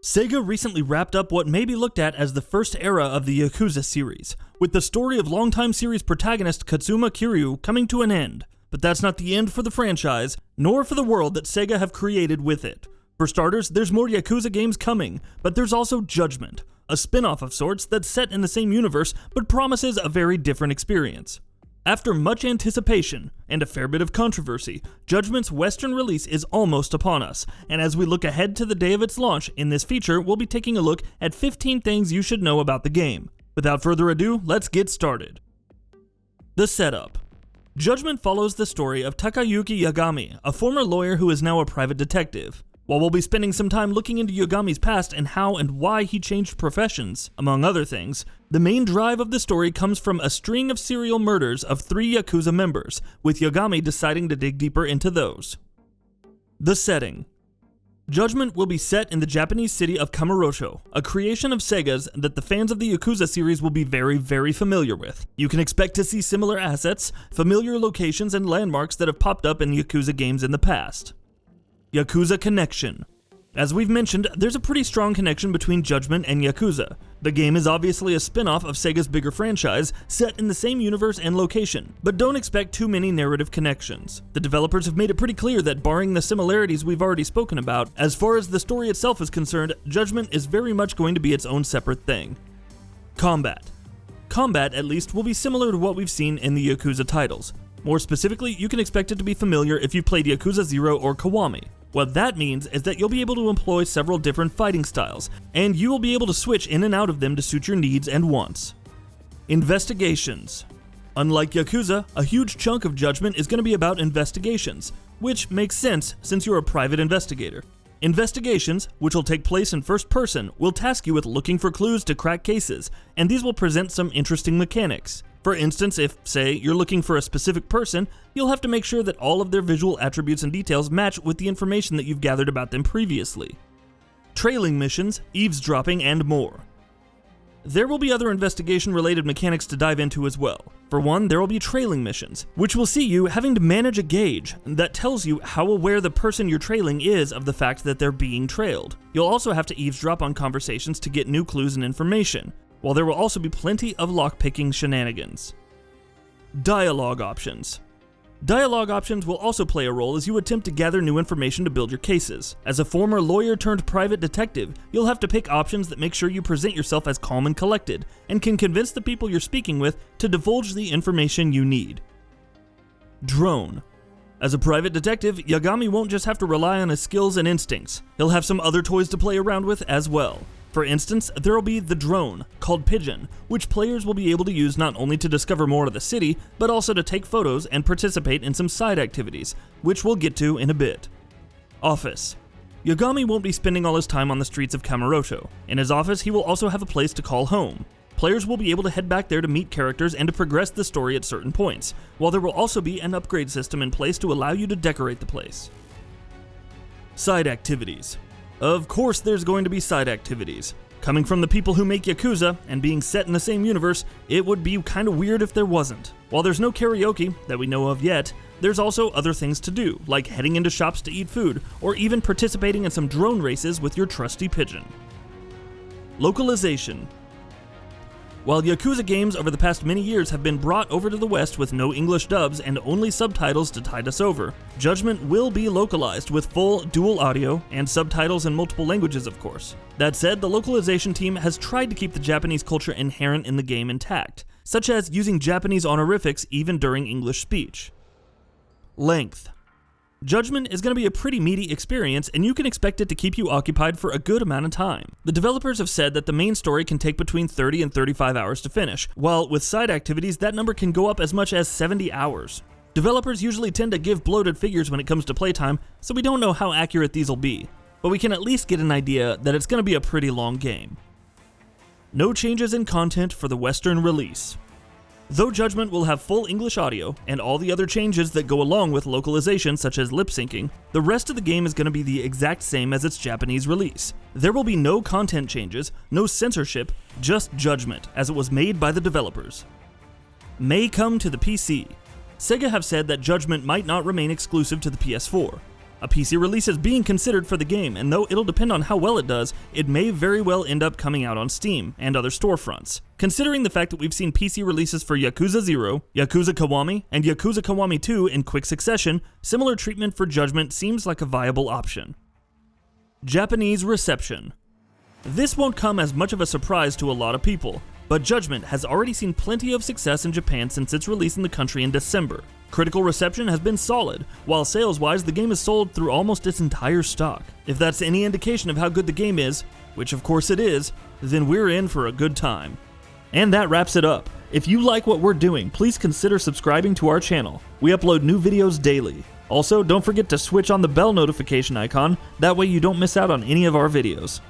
Sega recently wrapped up what may be looked at as the first era of the YAKUZA series, with the story of longtime series protagonist Katsuma Kiryu coming to an end. But that's not the end for the franchise, nor for the world that Sega have created with it. For starters, there's more Yakuza games coming, but there's also Judgment, a spin-off of sorts that's set in the same universe but promises a very different experience. After much anticipation and a fair bit of controversy, Judgment's Western release is almost upon us, and as we look ahead to the day of its launch, in this feature we'll be taking a look at 15 things you should know about the game. Without further ado, let's get started. The setup. Judgment follows the story of Takayuki Yagami, a former lawyer who is now a private detective. While we'll be spending some time looking into Yagami's past and how and why he changed professions, among other things, the main drive of the story comes from a string of serial murders of 3 Yakuza members, with Yagami deciding to dig deeper into those. The setting. Judgment will be set in the Japanese city of Kamurocho, a creation of Sega's that the fans of the Yakuza series will be very familiar with. You can expect to see similar assets, familiar locations, and landmarks that have popped up in Yakuza games in the past. Yakuza connection. As we've mentioned, there's a pretty strong connection between Judgment and Yakuza. The game is obviously a spin-off of Sega's bigger franchise, set in the same universe and location, but don't expect too many narrative connections. The developers have made it pretty clear that barring the similarities we've already spoken about, as far as the story itself is concerned, Judgment is very much going to be its own separate thing. Combat. Combat, at least, will be similar to what we've seen in the Yakuza titles. More specifically, you can expect it to be familiar if you played Yakuza 0 or Kiwami. What that means is that you'll be able to employ several different fighting styles, and you will be able to switch in and out of them to suit your needs and wants. Investigations. Unlike Yakuza, a huge chunk of Judgment is going to be about investigations, which makes sense since you're a private investigator. Investigations, which will take place in first person, will task you with looking for clues to crack cases, and these will present some interesting mechanics. For instance, if, say, you're looking for a specific person, you'll have to make sure that all of their visual attributes and details match with the information that you've gathered about them previously. Trailing missions, eavesdropping, and more. There will be other investigation-related mechanics to dive into as well. For one, there will be trailing missions, which will see you having to manage a gauge that tells you how aware the person you're trailing is of the fact that they're being trailed. You'll also have to eavesdrop on conversations to get new clues and information, while there will also be plenty of lockpicking shenanigans. Dialogue options. Dialogue options will also play a role as you attempt to gather new information to build your cases. As a former lawyer turned private detective, you'll have to pick options that make sure you present yourself as calm and collected, and can convince the people you're speaking with to divulge the information you need. Drone. As a private detective, Yagami won't just have to rely on his skills and instincts. He'll have some other toys to play around with as well. For instance, there will be the drone, called Pigeon, which players will be able to use not only to discover more of the city, but also to take photos and participate in some side activities, which we'll get to in a bit. Office. Yagami won't be spending all his time on the streets of Kamurocho. In his office, he will also have a place to call home. Players will be able to head back there to meet characters and to progress the story at certain points, while there will also be an upgrade system in place to allow you to decorate the place. Side activities. Of course there's going to be side activities. Coming from the people who make Yakuza, and being set in the same universe, it would be kinda weird if there wasn't. While there's no karaoke, that we know of yet, there's also other things to do, like heading into shops to eat food, or even participating in some drone races with your trusty pigeon. Localization. While Yakuza games over the past many years have been brought over to the West with no English dubs and only subtitles to tide us over, Judgment will be localized with full dual audio and subtitles in multiple languages, of course. That said, the localization team has tried to keep the Japanese culture inherent in the game intact, such as using Japanese honorifics even during English speech. Length. Judgment is going to be a pretty meaty experience, and you can expect it to keep you occupied for a good amount of time. The developers have said that the main story can take between 30 and 35 hours to finish, while with side activities that number can go up as much as 70 hours. Developers usually tend to give bloated figures when it comes to playtime, so we don't know how accurate these will be, but we can at least get an idea that it's going to be a pretty long game. No changes in content for the Western release. Though Judgment will have full English audio, and all the other changes that go along with localization such as lip syncing, the rest of the game is going to be the exact same as its Japanese release. There will be no content changes, no censorship, just Judgment, as it was made by the developers. May come to the PC. Sega have said that Judgment might not remain exclusive to the PS4. A PC release is being considered for the game, and though it'll depend on how well it does, it may very well end up coming out on Steam and other storefronts. Considering the fact that we've seen PC releases for Yakuza 0, Yakuza Kiwami, and Yakuza Kiwami 2 in quick succession, similar treatment for Judgment seems like a viable option. Japanese reception. This won't come as much of a surprise to a lot of people, but Judgment has already seen plenty of success in Japan since its release in the country in December. Critical reception has been solid, while sales-wise the game is sold through almost its entire stock. If that's any indication of how good the game is, which of course it is, then we're in for a good time. And that wraps it up. If you like what we're doing, please consider subscribing to our channel. We upload new videos daily. Also, don't forget to switch on the bell notification icon, that way you don't miss out on any of our videos.